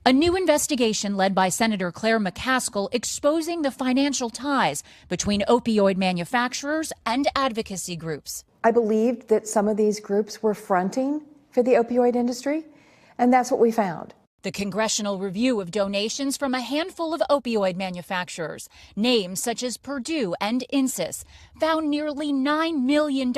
A new investigation led by Senator Claire McCaskill exposing the financial ties between opioid manufacturers and advocacy groups. I believed that some of these groups were fronting for the opioid industry, and that's what we found. The congressional review of donations from a handful of opioid manufacturers, names such as Purdue and Insys, found nearly $9 million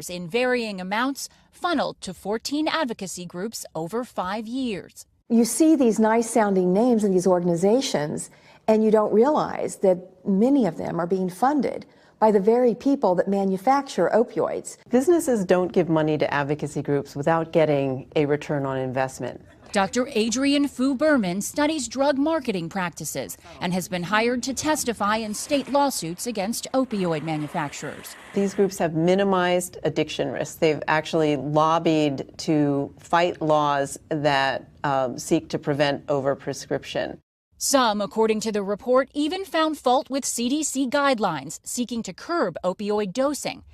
in varying amounts funneled to 14 advocacy groups over 5 years. You see these nice-sounding names in these organizations, and you don't realize that many of them are being funded by the very people that manufacture opioids. Businesses don't give money to advocacy groups without getting a return on investment. Dr. Adrian Fu Berman studies drug marketing practices and has been hired to testify in state lawsuits against opioid manufacturers. These groups have minimized addiction risk. They've actually lobbied to fight laws that seek to prevent overprescription. Some, according to the report, even found fault with CDC guidelines seeking to curb opioid dosing.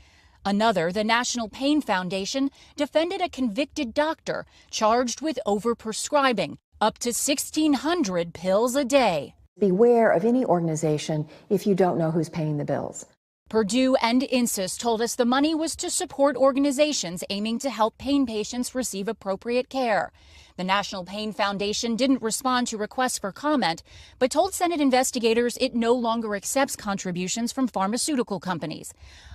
Another, the National Pain Foundation, defended a convicted doctor charged with overprescribing up to 1,600 pills a day. Beware of any organization if you don't know who's paying the bills. Purdue and Insys told us the money was to support organizations aiming to help pain patients receive appropriate care. The National Pain Foundation didn't respond to requests for comment, but told Senate investigators it no longer accepts contributions from pharmaceutical companies.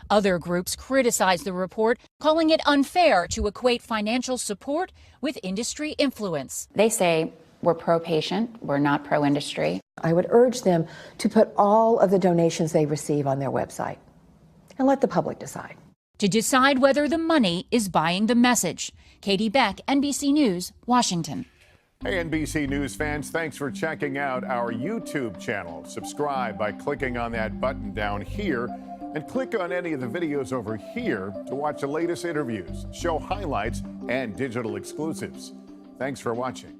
Other groups criticized the report, calling it unfair to equate financial support with industry influence. They say we're pro-patient, we're not pro-industry. I would urge them to put all of the donations they receive on their website and let the public decide. To decide whether the money is buying the message. Katie Beck, NBC News, Washington. Hey, NBC News fans, thanks for checking out our YouTube channel. Subscribe by clicking on that button down here and click on any of the videos over here to watch the latest interviews, show highlights, and digital exclusives. Thanks for watching.